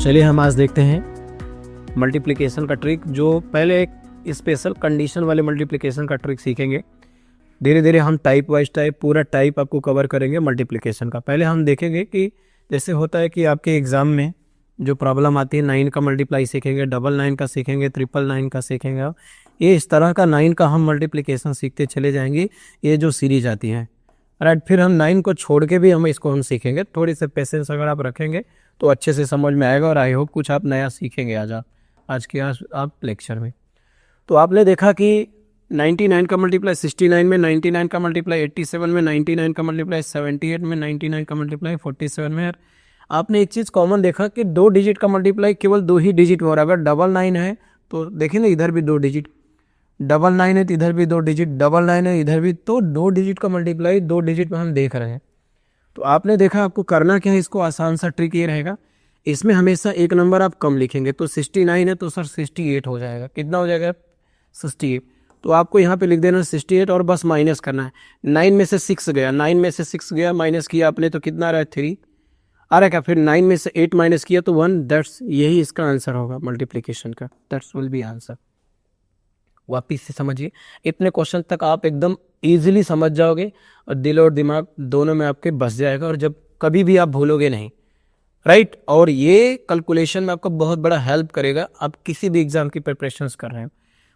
चलिए हम आज देखते हैं मल्टीप्लिकेशन का ट्रिक। जो पहले एक स्पेशल कंडीशन वाले मल्टीप्लिकेशन का ट्रिक सीखेंगे, धीरे धीरे हम टाइप वाइज टाइप पूरा टाइप आपको कवर करेंगे मल्टीप्लिकेशन का। पहले हम देखेंगे कि जैसे होता है कि आपके एग्ज़ाम में जो प्रॉब्लम आती है 9 का मल्टीप्लाई सीखेंगे, 999 का सीखेंगे, 999 का सीखेंगे। ये इस तरह का 9 का हम मल्टीप्लिकेशन सीखते चले जाएंगे, ये जो सीरीज आती है। राइट, फिर हम 9 को छोड़ के भी हम सीखेंगे। थोड़ी सी पेशेंस अगर आप रखेंगे तो अच्छे से समझ में आएगा और आई होप कुछ आप नया सीखेंगे आज के आप लेक्चर में। तो आपने देखा कि 99 का मल्टीप्लाई 69 में, 99 का मल्टीप्लाई 87 में, 99 का मल्टीप्लाई 78 में, 99 का मल्टीप्लाई 47 में। आपने एक चीज़ कॉमन देखा कि 2 डिजिट का मल्टीप्लाई केवल 2 ही डिजिट में हो रहा है। अगर 99 है तो देखिए ना, इधर भी 2 डिजिट, 99 है तो इधर भी 2 डिजिट, 99 है इधर भी, तो 2 डिजिट का मल्टीप्लाई 2 डिजिट में हम देख रहे हैं। तो आपने देखा आपको करना क्या है, इसको आसान सा ट्रिक ये रहेगा, इसमें हमेशा एक नंबर आप कम लिखेंगे। तो 69 है तो सर 68 हो जाएगा। कितना हो जाएगा? 68। तो आपको यहाँ पे लिख देना 68 और बस माइनस करना है। 9 में से 6 गया, 9 में से 6 गया, माइनस किया आपने तो कितना आ रहा है? 3 आ रहा है क्या? फिर 9 में से 8 माइनस किया तो 1। दैट्स यही इसका आंसर होगा मल्टीप्लिकेशन का। That's will be answer. वापिस से समझिए, इतने क्वेश्चन तक आप एकदम इजीली समझ जाओगे और दिल और दिमाग दोनों में आपके बस जाएगा और जब कभी भी आप भूलोगे नहीं। राइट, और ये कैलकुलेशन में आपको बहुत बड़ा हेल्प करेगा। आप किसी भी एग्जाम की प्रिपरेशंस कर रहे हैं।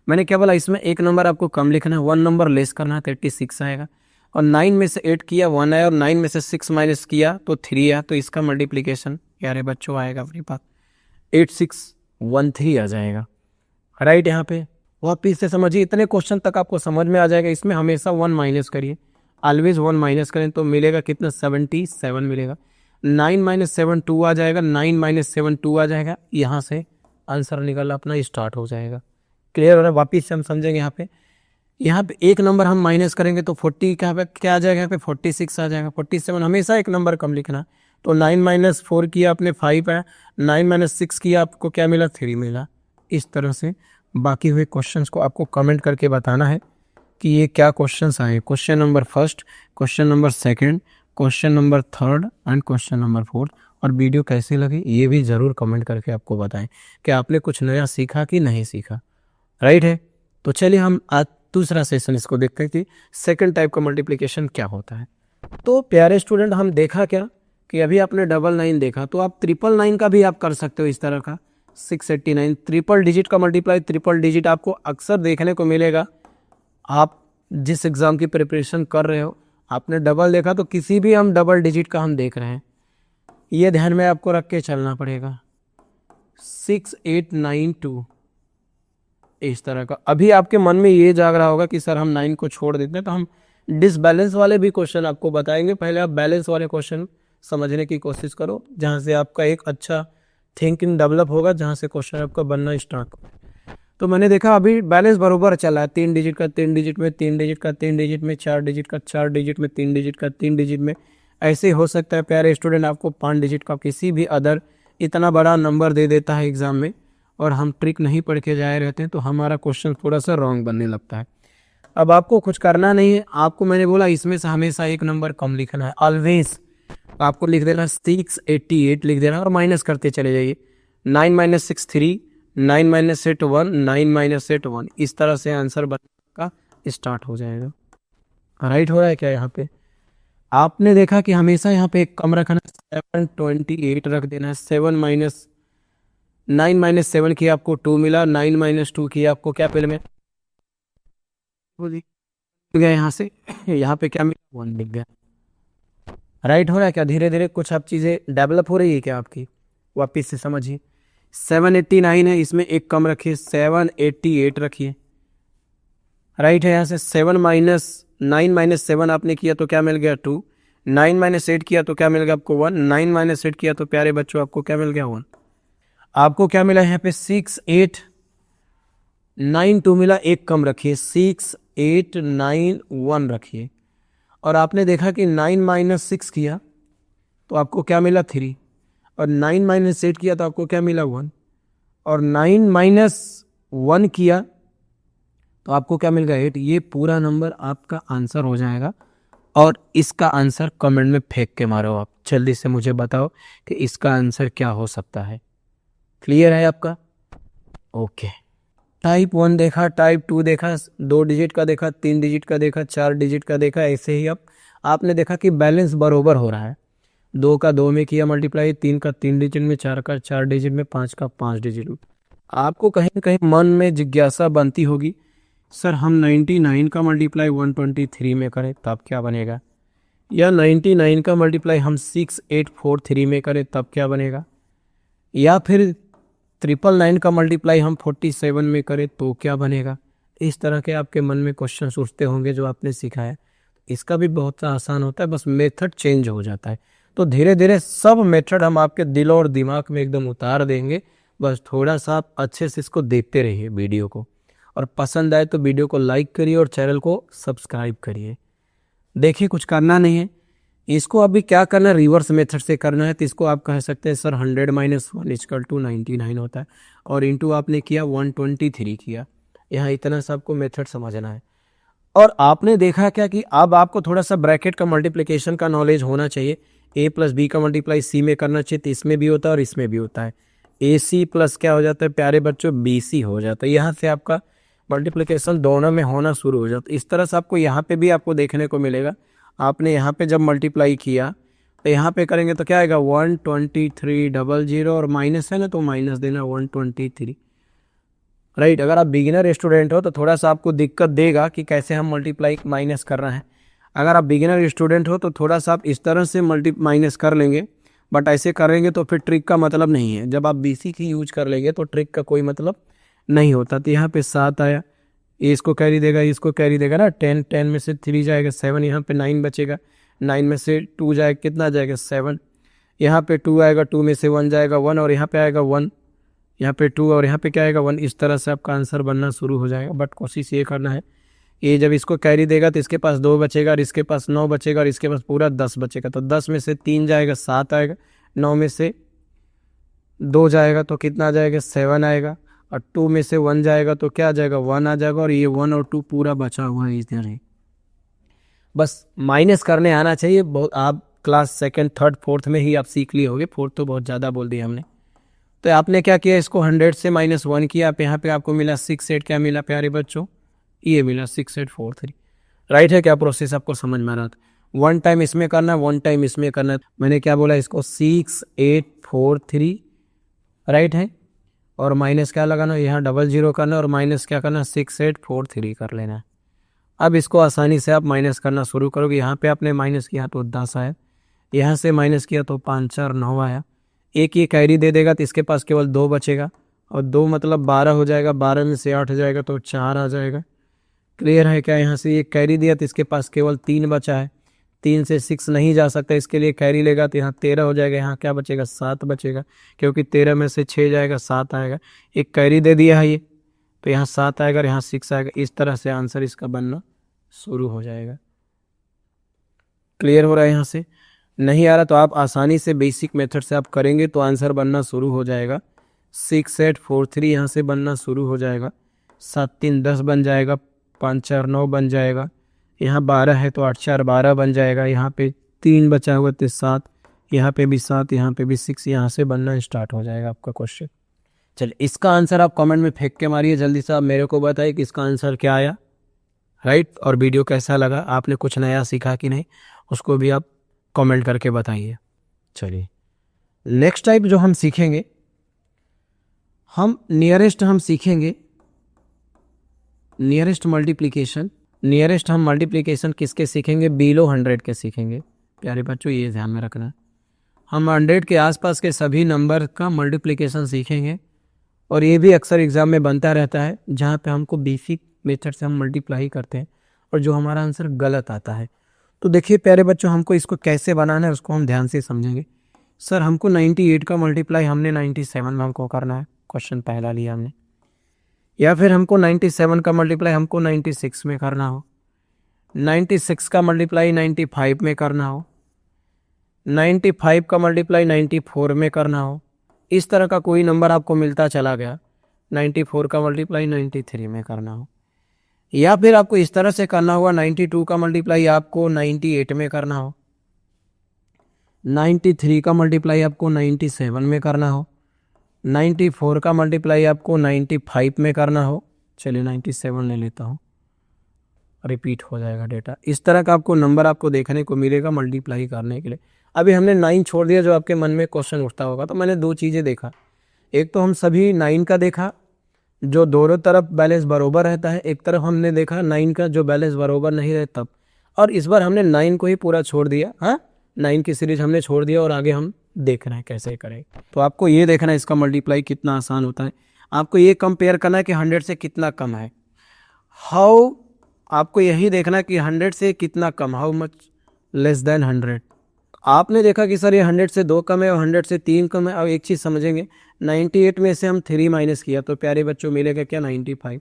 मैंने क्या बोला, इसमें एक नंबर आपको कम लिखना है, 1 नंबर लेस करना है, 36 आएगा। और 9 में से 8 किया 1 आया, और 9 में से 6 माइनस किया तो 3 आया। तो इसका मल्टीप्लिकेशन यारे बच्चों आएगा अपने पास 8613 आ जाएगा। राइट, यहाँ पे वापिस से समझिए, इतने क्वेश्चन तक आपको समझ में आ जाएगा। इसमें हमेशा 1 माइनस करिए, ऑलवेज 1 माइनस करें तो मिलेगा कितना? 77 मिलेगा। 9 माइनस 7 2 आ जाएगा, 9 माइनस 7 2 आ जाएगा। यहाँ से आंसर निकलना अपना स्टार्ट हो जाएगा। क्लियर हो रहा है? वापिस से हम समझेंगे। यहाँ पे एक नंबर हम माइनस करेंगे तो 40 क्या आ जाएगा? यहाँ पे 46 आ जाएगा। 47 हमेशा एक नंबर कम लिखना। तो 9 माइनस 4 किया आपने 5 आया, 9 माइनस 6 किया आपको क्या मिला? 3 मिला। इस तरह से बाकी हुए क्वेश्चंस को आपको कमेंट करके बताना है कि ये क्या क्वेश्चंस आए। Question number 1, question number 2, question number 3 and question number 4। और वीडियो कैसी लगी ये भी ज़रूर कमेंट करके आपको बताएं कि आपने कुछ नया सीखा कि नहीं सीखा। राइट है, तो चलिए हम आज दूसरा सेशन इसको देखते हैं कि सेकंड टाइप का मल्टीप्लिकेशन क्या होता है। तो प्यारे स्टूडेंट, हम देखा क्या कि अभी आपने 99 देखा, तो आप 999 का भी आप कर सकते हो इस तरह का। 689 ट्रिपल डिजिट का मल्टीप्लाई, ट्रिपल डिजिट आपको अक्सर देखने को मिलेगा। आप जिस एग्ज़ाम की प्रिपरेशन कर रहे हो, आपने डबल देखा तो किसी भी हम डबल डिजिट का हम देख रहे हैं, ये ध्यान में आपको रख के चलना पड़ेगा। 6892 इस तरह का। अभी आपके मन में ये जाग रहा होगा कि सर हम 9 को छोड़ देते हैं, तो हम डिसबैलेंस वाले भी क्वेश्चन आपको बताएंगे। पहले आप बैलेंस वाले क्वेश्चन समझने की कोशिश करो, जहाँ से आपका एक अच्छा थिंकिंग डेवलप होगा, जहाँ से क्वेश्चन आपका बनना स्टार्ट हो। तो मैंने देखा अभी बैलेंस बरोबर चला है, 3 डिजिट का 3 डिजिट में, 3 डिजिट का 3 डिजिट में, 4 डिजिट का 4 डिजिट में, 3 डिजिट का 3 डिजिट में। ऐसे हो सकता है प्यारे स्टूडेंट आपको 5 डिजिट का किसी भी अदर इतना बड़ा नंबर दे देता है एग्जाम में, और हम ट्रिक नहीं पढ़ के जाए रहते हैं तो हमारा क्वेश्चन थोड़ा सा रॉन्ग बनने लगता है। अब आपको कुछ करना नहीं है, आपको मैंने बोला इसमें से हमेशा एक नंबर कम लिखना है ऑलवेज। आपको लिख देना 688 लिख देना और माइनस करते चले जाइए। 9 माइनस 6 3, 9 माइनस 8 1, 9 माइनस 8 1। इस तरह से आंसर बनने का स्टार्ट हो जाएगा। राइट हो रहा है क्या? यहाँ पे आपने देखा कि हमेशा यहाँ पे एक कम रखना है, 728 रख देना है। 9 माइनस 7 किया आपको 2 मिला, 9 माइनस 2 किया आपको क्या पहले में गया यहाँ से, यहाँ पे क्या मिला? 1 मिल गया। राइट हो रहा है क्या? धीरे धीरे कुछ आप चीज़ें डेवलप हो रही है क्या आपकी? वापिस से समझिए। 789 है, इसमें एक कम रखिए, 788 रखिए। राइट है, यहाँ से 9 माइनस 7 आपने किया तो क्या मिल गया? 2। 9 माइनस 8 किया तो क्या मिल गया आपको? 1। 9 माइनस 8 किया तो प्यारे बच्चों आपको क्या मिल गया? 1। आपको क्या मिला यहाँ पे? 6892 मिला, एक कम रखिए, 6891 रखिए। और आपने देखा कि 9 माइनस 6 किया तो आपको क्या मिला? 3। और 9 माइनस 8 किया तो आपको क्या मिला? 1। और 9 माइनस 1 किया तो आपको क्या मिल गया? 8। ये पूरा नंबर आपका आंसर हो जाएगा। और इसका आंसर कमेंट में फेंक के मारो। आप जल्दी से मुझे बताओ कि इसका आंसर क्या हो सकता है। क्लियर है आपका? ओके। टाइप 1 देखा, टाइप 2 देखा, 2 डिजिट का देखा, 3 डिजिट का देखा, 4 डिजिट का देखा। ऐसे ही अब आपने देखा कि बैलेंस बरोबर हो रहा है। 2 का 2 में किया मल्टीप्लाई, 3 का 3 डिजिट में, 4 का 4 डिजिट में, 5 का 5 डिजिट में। आपको कहीं न कहीं मन में जिज्ञासा बनती होगी, सर हम 99 का मल्टीप्लाई 123 में करें तब क्या बनेगा, या 99 का मल्टीप्लाई हम 6843 में करें तब क्या बनेगा, या फिर 999 का मल्टीप्लाई हम 47 में करें तो क्या बनेगा। इस तरह के आपके मन में क्वेश्चन उठते होंगे जो आपने सीखा है। इसका भी बहुत सा आसान होता है, बस मेथड चेंज हो जाता है। तो धीरे धीरे सब मेथड हम आपके दिल और दिमाग में एकदम उतार देंगे। बस थोड़ा सा आप अच्छे से इसको देखते रहिए वीडियो को, और पसंद आए तो वीडियो को लाइक करिए और चैनल को सब्सक्राइब करिए। देखिए कुछ करना नहीं है, इसको अभी क्या करना है, रिवर्स मेथड से करना है। तो इसको आप कह सकते हैं सर 100 - 1 = 99 होता है, और इंटू आपने किया 123 किया। यहाँ इतना सा आपको मेथड समझना है। और आपने देखा क्या कि अब आपको थोड़ा सा ब्रैकेट का मल्टीप्लिकेशन का नॉलेज होना चाहिए। a + b का मल्टीप्लाई c में करना चाहिए, तो इसमें भी होता है और इसमें भी होता है। ac प्लस क्या हो जाता है प्यारे बच्चों, bc हो जाता है। यहाँ से आपका मल्टीप्लिकेशन दोनों में होना शुरू हो जाता है। इस तरह से आपको यहाँ पे भी आपको देखने को मिलेगा। आपने यहाँ पे जब मल्टीप्लाई किया तो यहाँ पे करेंगे तो क्या आएगा 12300, और माइनस है ना तो माइनस देना 123, राइट। अगर आप बिगिनर स्टूडेंट हो तो थोड़ा सा आपको दिक्कत देगा कि कैसे हम मल्टीप्लाई माइनस कर रहे हैं। अगर आप बिगिनर स्टूडेंट हो तो थोड़ा सा आप इस तरह से माइनस कर लेंगे, बट ऐसे करेंगे तो फिर ट्रिक का मतलब नहीं है। जब आप बीसी की यूज कर लेंगे तो ट्रिक का कोई मतलब नहीं होता। तो यहाँ पे 7 आया, इसको कैरी देगा, इसको कैरी देगा ना, 10 में से 3 जाएगा 7, यहाँ पे 9 बचेगा, 9 में से 2 जाएगा, कितना जाएगा 7, यहाँ पे 2 आएगा, 2 में से 1 जाएगा 1, और यहाँ पे आएगा 1, यहाँ पे 2, और यहाँ पे क्या आएगा 1। इस तरह से आपका आंसर बनना शुरू हो जाएगा। बट कोशिश ये करना है, ये जब इसको कैरी देगा तो इसके पास 2 बचेगा, और इसके पास 9 बचेगा, और इसके पास पूरा 10 बचेगा। तो 10 में से 3 जाएगा 7 आएगा, 9 में से 2 जाएगा तो कितना आ जाएगा 7 आएगा, और 2 में से 1 जाएगा तो क्या आ जाएगा 1 आ जाएगा, और ये 1 और 2 पूरा बचा हुआ है इधर ही। बस माइनस करने आना चाहिए। बहुत आप क्लास सेकंड, थर्ड, फोर्थ में ही आप सीख लिए होगे, फोर्थ तो बहुत ज़्यादा बोल दिया हमने। तो आपने क्या किया, इसको 100 से -1 किया, आप यहाँ पे आपको मिला 68, क्या मिला प्यारे बच्चों, ये मिला 6843, राइट है। क्या प्रोसेस आपको समझ में आ रहा था? 1 टाइम इसमें करना है, 1 टाइम इसमें करना है। मैंने क्या बोला, इसको 6843, राइट है, और माइनस क्या लगाना, यहाँ 00 करना, और माइनस क्या करना 6843 कर लेना। अब इसको आसानी से आप माइनस करना शुरू करोगे। यहाँ पे आपने माइनस किया तो 10 आया, यहाँ से माइनस किया तो 5 4 9 आया। एक ये कैरी दे देगा तो इसके पास केवल 2 बचेगा, और 2 मतलब 12 हो जाएगा, 12 में से 8 जाएगा तो 4 आ जाएगा। क्लियर है क्या? यहाँ से ये कैरी दिया तो इसके पास केवल 3 बचा है, 3 से 6 नहीं जा सकता, इसके लिए कैरी लेगा तो यहाँ 13 हो जाएगा, यहाँ क्या बचेगा 7 बचेगा, क्योंकि 13 में से 6 जाएगा 7 आएगा। एक कैरी दे दिया है ये, तो यहाँ 7 आएगा और यहाँ 6 आएगा। इस तरह से आंसर इसका बनना शुरू हो जाएगा। क्लियर हो रहा है? यहाँ से नहीं आ रहा तो आप आसानी से बेसिक मेथड से आप करेंगे तो आंसर बनना शुरू हो जाएगा। 6843 यहाँ से बनना शुरू हो जाएगा, 7 3 10 बन जाएगा, 5 4 9 बन जाएगा, यहाँ 12 है तो 8 4 12 बन जाएगा, यहाँ पे 3 बचा हुआ तो 7, यहाँ पे भी 7, यहाँ पे भी 6, यहाँ से बनना स्टार्ट हो जाएगा आपका क्वेश्चन। चलिए इसका आंसर आप कमेंट में फेंक के मारिए जल्दी से। आप मेरे को बताइए कि इसका आंसर क्या आया, राइट। और वीडियो कैसा लगा, आपने कुछ नया सीखा कि नहीं, उसको भी आप कमेंट करके बताइए। चलिए नेक्स्ट टाइप जो हम सीखेंगे, हम नियरेस्ट सीखेंगे, नियरेस्ट मल्टीप्लिकेशन। नियरेस्ट हम मल्टीप्लिकेशन किसके सीखेंगे, बिलो 100 के सीखेंगे। प्यारे बच्चों ये ध्यान में रखना, हम 100 के आसपास के सभी नंबर का मल्टीप्लिकेशन सीखेंगे। और ये भी अक्सर एग्जाम में बनता रहता है, जहाँ पे हमको बेसिक मेथड से हम मल्टीप्लाई करते हैं और जो हमारा आंसर गलत आता है। तो देखिए प्यारे बच्चों, हमको इसको कैसे बनाना है उसको हम ध्यान से समझेंगे। सर हमको 98 का मल्टीप्लाई हमने 97 में हमको करना है, क्वेश्चन पहला लिया हमने। या फिर हमको 97 का मल्टीप्लाई हमको 96 में करना हो, 96 का मल्टीप्लाई 95 में करना हो, 95 का मल्टीप्लाई 94 में करना हो। इस तरह का कोई नंबर आपको मिलता चला गया, 94 का मल्टीप्लाई 93 में करना हो। या फिर आपको इस तरह से करना होगा, 92 का मल्टीप्लाई आपको 98 में करना हो, 93 का मल्टीप्लाई आपको 97 में करना हो, 94 का मल्टीप्लाई आपको 95 में करना हो, चलिए 97 ले लेता हूँ, रिपीट हो जाएगा डेटा। इस तरह का आपको नंबर आपको देखने को मिलेगा मल्टीप्लाई करने के लिए। अभी हमने 9 छोड़ दिया, जो आपके मन में क्वेश्चन उठता होगा, तो मैंने दो चीज़ें देखा। एक तो हम सभी 9 का देखा जो दोनों तरफ बैलेंस बराबर रहता है, एक तरफ हमने देखा 9 का जो बैलेंस बराबर नहीं रहता तब। और इस बार हमने 9 को ही पूरा छोड़ दिया, हाँ 9 की सीरीज हमने छोड़ दिया और आगे हम देख रहे हैं कैसे करें। तो आपको ये देखना है इसका मल्टीप्लाई कितना आसान होता है। आपको ये कंपेयर करना है कि 100 से कितना कम है। हाउ, आपको यही देखना है कि 100 से कितना कम, हाउ मच लेस देन 100। आपने देखा कि सर ये 100 से 2 कम है और 100 से 3 कम है। अब एक चीज़ समझेंगे, 98 में से हम 3 माइनस किया तो प्यारे बच्चों मिलेगा क्या, 95।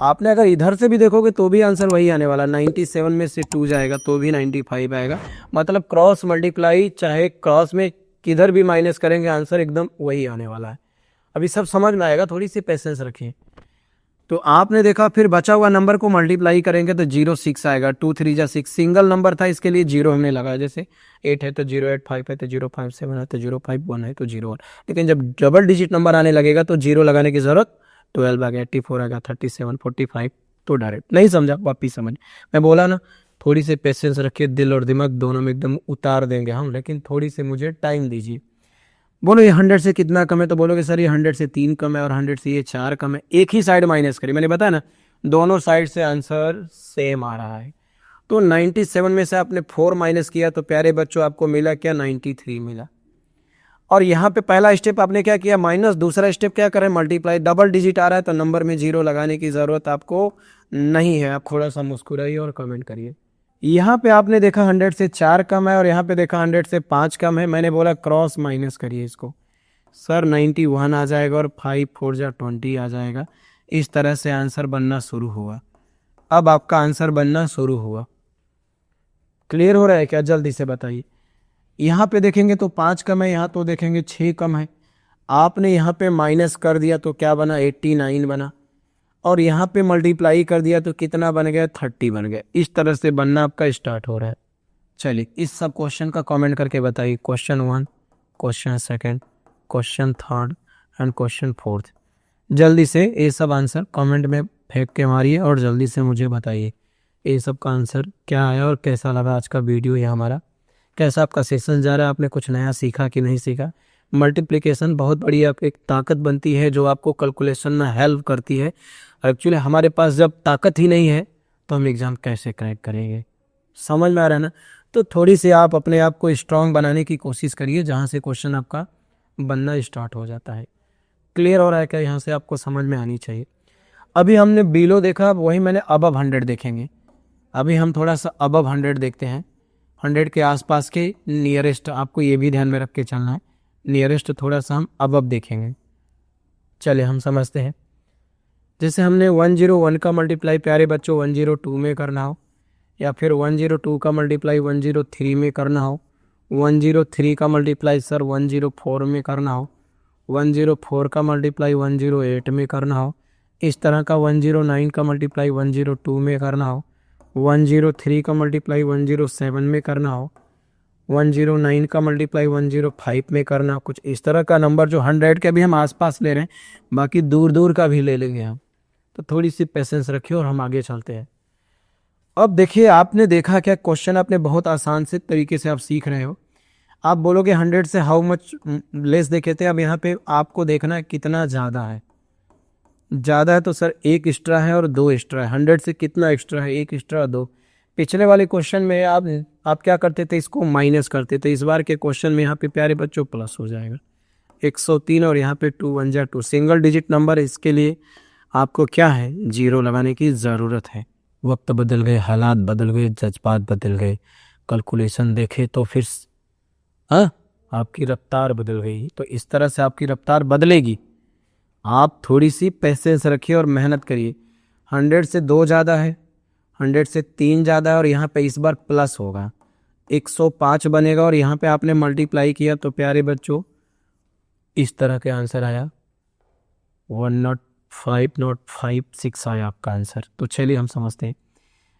आपने अगर इधर से भी देखोगे तो भी आंसर वही आने वाला, 97 में से 2 जाएगा तो भी 95 आएगा। मतलब क्रॉस मल्टीप्लाई चाहे क्रॉस में किधर भी माइनस करेंगे आंसर एकदम वही आने वाला है। अभी सब समझ में आएगा, थोड़ी सी पेशेंस रखिए। तो आपने देखा फिर बचा हुआ नंबर को मल्टीप्लाई करेंगे तो 06 आएगा, 2 3 जा 6, सिंगल नंबर था इसके लिए 0 हमने लगाया। जैसे 8 है तो 0, 8 5 है तो 0, 5 7 है तो 0, 5 1 है तो 0 1। लेकिन जब डबल डिजिट नंबर आने लगेगा तो 0 लगाने की जरूरत, 12 आ गया, 84 आ गया, 37, 45, तो डायरेक्ट। नहीं समझा वापिस समझ, मैं बोला ना थोड़ी सी पेशेंस रखिए, दिल और दिमाग दोनों में एकदम उतार देंगे हम, लेकिन थोड़ी सी मुझे टाइम दीजिए। बोलो ये 100 से कितना कम है, तो बोलोगे सर ये 100 से 3 कम है और 100 से ये 4 कम है। एक ही साइड माइनस करिए, मैंने बताया ना दोनों साइड से आंसर सेम आ रहा है। तो 97 में से आपने 4 माइनस किया तो प्यारे बच्चों आपको मिला क्या, 93 मिला। और यहाँ पे पहला स्टेप आपने क्या किया, माइनस। दूसरा स्टेप क्या करें, मल्टीप्लाई। डबल डिजिट आ रहा है तो नंबर में 0 लगाने की ज़रूरत आपको नहीं है। आप थोड़ा सा मुस्कुराइए और कमेंट करिए। यहाँ पे आपने देखा 100 से 4 कम है और यहाँ पे देखा 100 से 5 कम है। मैंने बोला क्रॉस माइनस करिए इसको, सर 91 आ जाएगा और 5 4 जा 20 आ जाएगा। इस तरह से आंसर बनना शुरू हुआ। अब आपका आंसर बनना शुरू हुआ। क्लियर हो रहा है क्या, जल्दी से बताइए। यहाँ पे देखेंगे तो 5 कम है, यहाँ तो देखेंगे 6 कम है। आपने यहाँ पे माइनस कर दिया तो क्या बना, 89 बना। और यहाँ पे मल्टीप्लाई कर दिया तो कितना बन गया, 30 बन गया। इस तरह से बनना आपका स्टार्ट हो रहा है। चलिए इस सब क्वेश्चन का कमेंट करके बताइए, question 1, question 2, question 3 and question 4। जल्दी से ये सब आंसर कमेंट में फेंक के मारिए और जल्दी से मुझे बताइए ये सब का आंसर क्या आया और कैसा लगा आज का वीडियो। ये हमारा कैसा आपका सेशन जा रहा है, आपने कुछ नया सीखा कि नहीं सीखा। मल्टीप्लिकेशन बहुत बड़ी आप एक ताकत बनती है जो आपको कैलकुलेशन में हेल्प करती है। एक्चुअली हमारे पास जब ताकत ही नहीं है तो हम एग्ज़ाम कैसे क्रैक करेंगे, समझ में आ रहा है ना। तो थोड़ी सी आप अपने आप को स्ट्रांग बनाने की कोशिश करिए, जहाँ से क्वेश्चन आपका बनना स्टार्ट हो जाता है। क्लियर हो रहा है क्या, यहाँ से आपको समझ में आनी चाहिए। अभी हमने बिलो देखा, वही मैंने अबव 100 देखेंगे। अभी हम थोड़ा सा अबव 100 देखते हैं। 100 के आसपास के नियरेस्ट, आपको ये भी ध्यान में रख के चलना है, नियरेस्ट थोड़ा सा हम अबव देखेंगे। चलिए हम समझते हैं। जैसे हमने 101 का मल्टीप्लाई प्यारे बच्चों 102 में करना हो, या फिर 102 का मल्टीप्लाई 103 में करना हो, 103 का मल्टीप्लाई सर 104 में करना हो, 104 का मल्टीप्लाई 108 में करना हो, इस तरह का 109 का मल्टीप्लाई 102 में करना हो, 103 का मल्टीप्लाई 107 में करना हो, 109 का मल्टीप्लाई 105 में करना हो। कुछ इस तरह का नंबर जो 100 के भी हम आसपास ले रहे हैं, बाकी दूर दूर का भी ले लेंगे हम। तो थोड़ी सी पेशेंस रखिए और हम आगे चलते हैं। अब देखिए आपने देखा क्या, क्वेश्चन आपने बहुत आसान से तरीके से आप सीख रहे हो। आप बोलोगे 100 से हाउ मच लेस देखे थे। अब यहाँ पे आपको देखना है कितना ज़्यादा है। ज़्यादा है तो सर 1 एक्स्ट्रा है और 2 एक्स्ट्रा है। 100 से कितना एक्स्ट्रा है, 1 एक्स्ट्रा 2। पिछले वाले क्वेश्चन में आप क्या करते थे, इसको माइनस करते थे। इस बार के क्वेश्चन में यहाँ पे प्यारे बच्चों प्लस हो जाएगा, 103 और यहाँ पे 2 1 जा 2, सिंगल डिजिट नंबर। इसके लिए आपको क्या है, 0 लगाने की ज़रूरत है। वक्त बदल गए, हालात बदल गए, जज्बात बदल गए, कैलकुलेशन देखे तो फिर आपकी रफ्तार बदल गई। तो इस तरह से आपकी रफ्तार बदलेगी। आप थोड़ी सी पेशेंस रखिए और मेहनत करिए। 100 से 2 ज़्यादा है, 100 से 3 ज़्यादा है और यहाँ पे इस बार प्लस होगा, 105 बनेगा। और यहाँ पे आपने मल्टीप्लाई किया तो प्यारे बच्चों इस तरह के आंसर आया, 105.56 आया आपका आंसर। तो चलिए हम समझते हैं।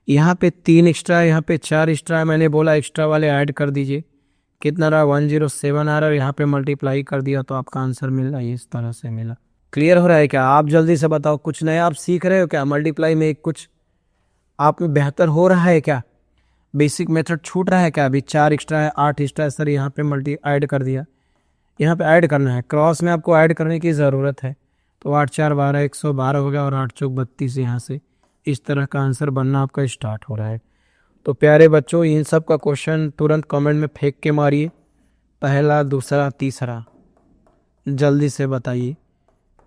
यहाँ पे 3 एक्स्ट्रा है, यहाँ पे 4 एक्स्ट्रा है। मैंने बोला एक्स्ट्रा वाले ऐड कर दीजिए, कितना रहा 107 आ रहा है, यहाँ पे मल्टीप्लाई कर दिया तो आपका आंसर मिल रहा है, इस तरह से मिला। क्लियर हो रहा है क्या? आप जल्दी से बताओ, कुछ नया आप सीख रहे हो क्या? मल्टीप्लाई में कुछ आप में बेहतर हो रहा है क्या? बेसिक मेथड छूट रहा है क्या? अभी 4 एक्स्ट्रा है, 8 एक्स्ट्रा है सर, यहाँ पे मल्टी ऐड कर दिया, यहाँ पे ऐड करना है, क्रॉस में आपको ऐड करने की ज़रूरत है। तो 8 4 12 112 हो गया और 8 चौक 32, यहाँ से इस तरह का आंसर बनना आपका स्टार्ट हो रहा है। तो प्यारे बच्चों, इन सब का क्वेश्चन तुरंत कमेंट में फेंक के मारिए, पहला, दूसरा, तीसरा, जल्दी से बताइए।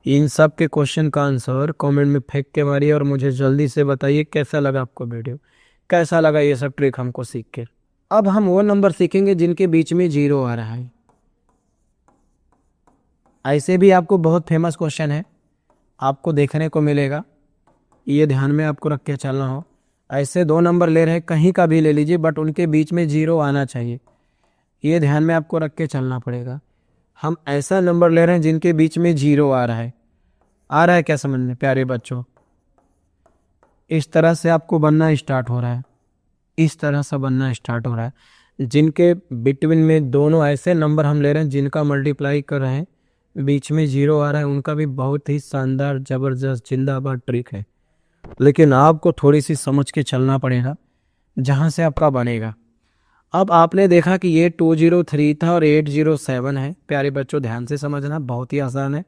इन सब के क्वेश्चन का आंसर कमेंट में फेंक के मारिए और मुझे जल्दी से बताइए कैसा लगा आपको वीडियो, कैसा लगा ये सब ट्रिक हमको सीख के। अब हम वो नंबर सीखेंगे जिनके बीच में 0 आ रहा है। ऐसे भी आपको बहुत फेमस क्वेश्चन है, आपको देखने को मिलेगा, ये ध्यान में आपको रख के चलना हो। ऐसे 2 नंबर ले रहे हैं, कहीं का भी ले लीजिए, बट उनके बीच में 0 आना चाहिए, ये ध्यान में आपको रख के चलना पड़ेगा। हम ऐसा नंबर ले रहे हैं जिनके बीच में 0 आ रहा है। आ रहा है क्या समझ में प्यारे बच्चों? इस तरह से आपको बनना स्टार्ट हो रहा है, इस तरह से बनना स्टार्ट हो रहा है। जिनके बिटवीन में दोनों ऐसे नंबर हम ले रहे हैं जिनका मल्टीप्लाई कर रहे हैं, बीच में 0 आ रहा है, उनका भी बहुत ही शानदार ज़बरदस्त जिंदाबाद ट्रिक है। लेकिन आपको थोड़ी सी समझ के चलना पड़ेगा जहाँ से आपका बनेगा। अब आपने देखा कि ये 203 था और 807 है। प्यारे बच्चों ध्यान से समझना, बहुत ही आसान है।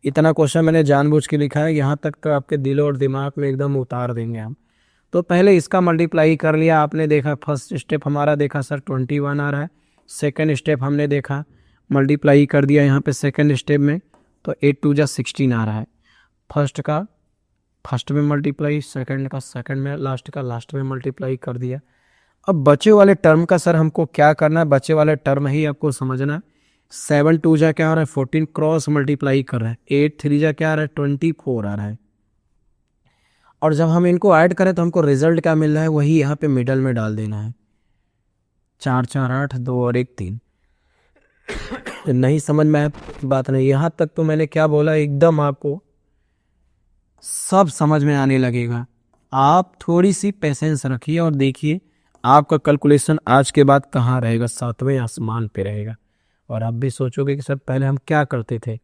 इतना क्वेश्चन मैंने जानबूझ के लिखा है, यहाँ तक तो आपके दिल और दिमाग में एकदम उतार देंगे हम। तो पहले इसका मल्टीप्लाई कर लिया, आपने देखा फर्स्ट स्टेप हमारा देखा सर 21 आ रहा है। सेकंड स्टेप हमने देखा, मल्टीप्लाई कर दिया यहाँ पे सेकंड स्टेप में, तो 8 2 जा 16 आ रहा है। फर्स्ट का फर्स्ट में मल्टीप्लाई, सेकंड का सेकंड में, लास्ट का लास्ट में मल्टीप्लाई कर दिया। अब बचे वाले टर्म का सर हमको क्या करना है? बचे वाले टर्म ही आपको समझना है। 7 2 जा क्या आ रहा है 14, क्रॉस मल्टीप्लाई कर रहा है। 8 3 जा क्या आ रहा है 24 आ रहा है। और जब हम इनको ऐड करें तो हमको रिजल्ट क्या मिल रहा है, वही यहाँ पे मिडल में डाल देना है। 4 4 8 2 और 1 3। नहीं समझ में बात नहीं, यहाँ तक तो मैंने क्या बोला एकदम आपको सब समझ में आने लगेगा। आप थोड़ी सी पेशेंस रखिए और देखिए आपका कैलकुलेशन आज के बाद कहाँ रहेगा, 7वें आसमान पे रहेगा। और आप भी सोचोगे कि सर पहले हम क्या करते थे,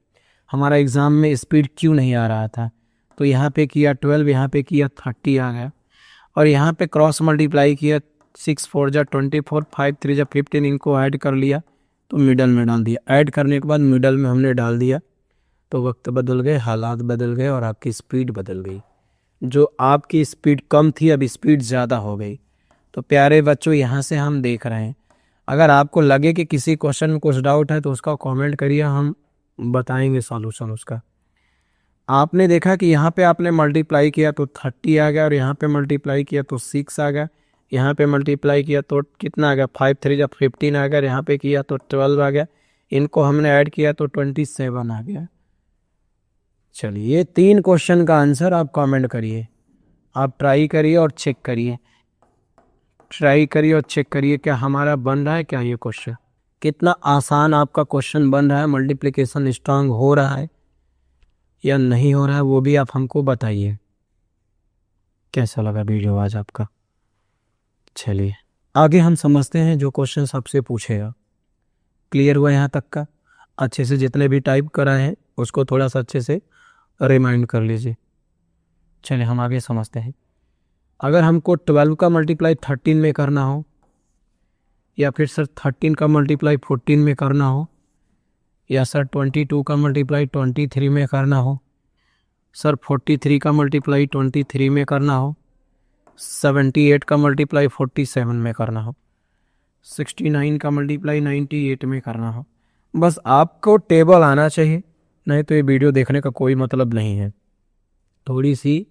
हमारा एग्ज़ाम में स्पीड क्यों नहीं आ रहा था। तो यहाँ पे किया 12, यहाँ पे किया 30 आ गया, और यहाँ पे क्रॉस मल्टीप्लाई किया 6 4 जा 24, 5 3 जा 15, इनको ऐड कर लिया तो मिडल में डाल दिया। ऐड करने के बाद मिडल में हमने डाल दिया, तो वक्त बदल गए, हालात बदल गए और आपकी स्पीड बदल गई। जो आपकी स्पीड कम थी अब स्पीड ज़्यादा हो गई। तो प्यारे बच्चों, यहाँ से हम देख रहे हैं, अगर आपको लगे कि किसी क्वेश्चन में कुछ डाउट है तो उसका कमेंट करिए, हम बताएंगे सॉल्यूशन उसका। आपने देखा कि यहाँ पे आपने मल्टीप्लाई किया तो 30 आ गया, और यहाँ पे मल्टीप्लाई किया तो 6 आ गया, यहाँ पे मल्टीप्लाई किया तो कितना आ गया 5 3 जा 15 आ गया, यहाँ पे किया तो 12 आ गया, इनको हमने ऐड किया तो 27 आ गया। चलिए, ये 3 क्वेश्चन का आंसर आप कमेंट करिए, आप ट्राई करिए और चेक करिए, ट्राई करिए और चेक करिए क्या हमारा बन रहा है क्या ये क्वेश्चन, कितना आसान आपका क्वेश्चन बन रहा है, मल्टीप्लिकेशन स्ट्रांग हो रहा है या नहीं हो रहा है, वो भी आप हमको बताइए। कैसा लगा वीडियो आज आपका? चलिए आगे हम समझते हैं जो क्वेश्चन आपसे पूछेगा। क्लियर हुआ यहाँ तक का? अच्छे से जितने भी टाइप कराए हैं उसको थोड़ा सा अच्छे से रिमाइंड कर लीजिए। चलिए हम आगे समझते हैं। अगर हमको 12 का मल्टीप्लाई 13 में करना हो, या फिर सर 13 का मल्टीप्लाई 14 में करना हो, या सर 22 का मल्टीप्लाई 23 में करना हो, सर 43 का मल्टीप्लाई 23 में करना हो, 78 का मल्टीप्लाई 47 में करना हो, 69 का मल्टीप्लाई 98 में करना हो, बस आपको टेबल आना चाहिए, नहीं तो ये वीडियो देखने का कोई मतलब नहीं है। थोड़ी सी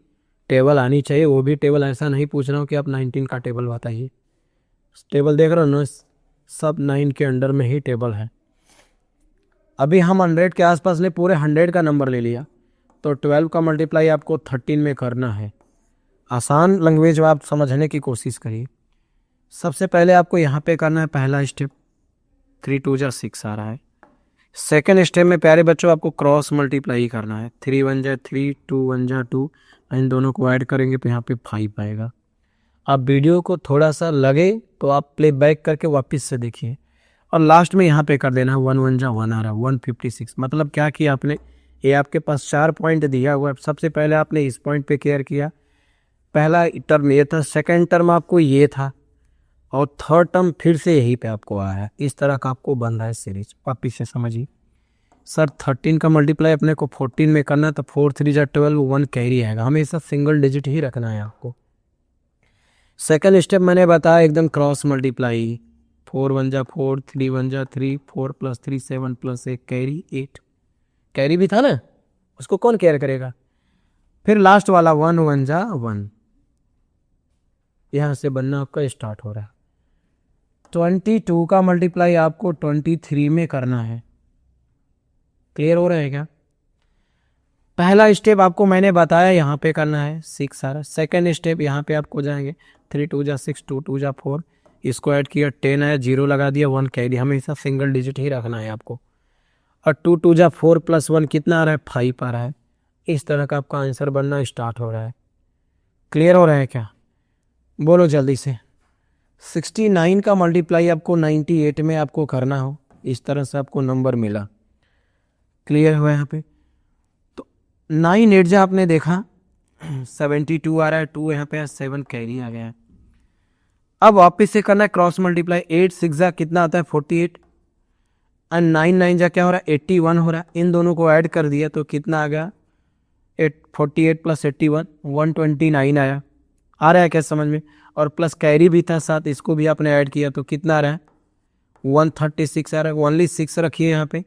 टेबल आनी चाहिए, वो भी टेबल ऐसा नहीं पूछ रहा हूँ कि आप 19 का टेबल बताइए। टेबल देख रहे हो ना, सब 9 के अंडर में ही टेबल है। अभी हम 100 के आसपास ने पूरे 100 का नंबर ले लिया, तो 12 का मल्टीप्लाई आपको 13 में करना है। आसान लैंग्वेज में आप समझने की कोशिश करिए। सबसे पहले आपको यहाँ पे करना है पहला स्टेप, 3 2 जा 6 आ रहा है। सेकेंड स्टेप में प्यारे बच्चों आपको क्रॉस मल्टीप्लाई करना है, 3 1 जा 3, 2 1 जा 2, इन दोनों को ऐड करेंगे तो यहाँ पे 5 आएगा। आप वीडियो को थोड़ा सा लगे तो आप प्ले बैक करके वापस से देखिए, और लास्ट में यहाँ पे कर देना है 1 1 जा 1 आ रहा है 156। मतलब क्या किया आपने, ये आपके पास 4 पॉइंट दिया हुआ है, सबसे पहले आपने इस पॉइंट पे केयर किया, पहला टर्म ये था, सेकंड टर्म आपको ये था, और थर्ड टर्म फिर से यहीं पे आपको आया है। इस तरह का आपको बन रहा है सीरीज। वापिस से समझिए सर, 13 का मल्टीप्लाई अपने को 14 में करना, तो 4 3 जा 12, 1 कैरी आएगा, हमेशा सिंगल डिजिट ही रखना है आपको। सेकंड स्टेप मैंने बताया एकदम क्रॉस मल्टीप्लाई, 4 1 जा 4, 3 1 जा 3, 4 + 3 7 + 1 कैरी 8, कैरी भी था ना, उसको कौन केयर करेगा। फिर लास्ट वाला 1 1 जा 1, यहां से बनना आपका स्टार्ट हो रहा है। 22 का मल्टीप्लाई आपको 23 में करना है। क्लियर हो रहा है क्या। पहला स्टेप आपको मैंने बताया यहाँ पे करना है 6 सारा। सेकंड स्टेप यहाँ पे आपको जाएंगे 3 2 जा 6, 2 2 जा 4, इसको ऐड किया 10 आया, 0 लगा दिया, 1 कैरी, हमेशा सिंगल डिजिट ही रखना है आपको। और 2 2 जा 4 + 1 कितना आ रहा है, 5 आ रहा है। इस तरह का आपका आंसर बनना स्टार्ट हो रहा है। क्लियर हो रहा है क्या, बोलो जल्दी से। 69 का मल्टीप्लाई आपको 98 में आपको करना हो, इस तरह से आपको नंबर मिला। क्लियर हुआ यहाँ पे। तो 9 8 जा आपने देखा 72 आ रहा है, 2 यहाँ पे 7 कैरी आ गया है। अब वापस से करना है क्रॉस मल्टीप्लाई, 8 6 जा कितना आता है 48, और 9 9 जा क्या हो रहा है 81 हो रहा है। इन दोनों को ऐड कर दिया तो कितना आ गया 48 + 81 129 आया। आ रहा है क्या समझ में। और प्लस कैरी भी था साथ, इसको भी आपने ऐड किया तो कितना आ रहा है 136 आ रहा है। ओनली 6 रखिए यहाँ पे,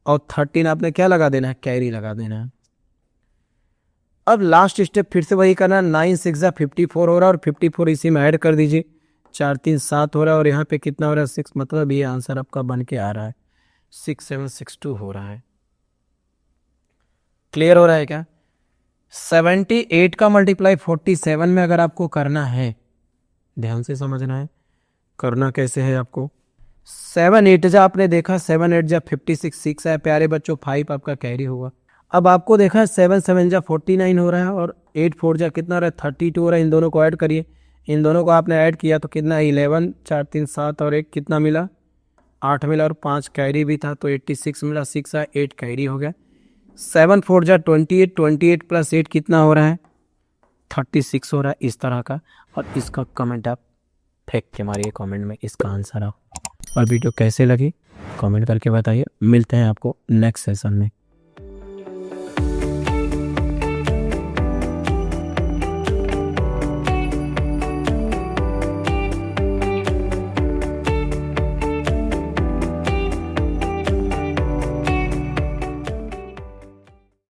और 13 आपने क्या लगा देना है, कैरी लगा देना है। अब लास्ट स्टेप फिर से वही करना है, 9 6 जा 54 हो रहा है, और 54 इसी में ऐड कर दीजिए, 4 3 7 हो रहा है, और यहाँ पे कितना हो रहा है 6, मतलब ये आंसर आपका बन के आ रहा है 6762 हो रहा है। क्लियर हो रहा है क्या। 78 का मल्टीप्लाई 47 में अगर आपको करना है, ध्यान से समझना है करना कैसे है आपको। 7 8 जा आपने देखा 7 8 जा 56, 6 है प्यारे बच्चों, 5 आपका कैरी होगा। अब आपको देखा 7 7 जा 49 हो रहा है, और 8 4 जा कितना हो रहा है 32 हो रहा है। इन दोनों को ऐड करिए, इन दोनों को आपने ऐड किया तो कितना 11 4 3 7 और 1 कितना मिला 8 मिला, और 5 कैरी भी था तो 86 मिला, 6 है 8 कैरी हो गया। 7 4 जा 28, 28 + 8 कितना हो रहा है 36 हो रहा है, इस तरह का। और इसका कमेंट आप फेंक के मारिए कमेंट में इसका आंसर आप। और वीडियो कैसे लगी कमेंट करके बताइए। मिलते हैं आपको नेक्स्ट सेशन में।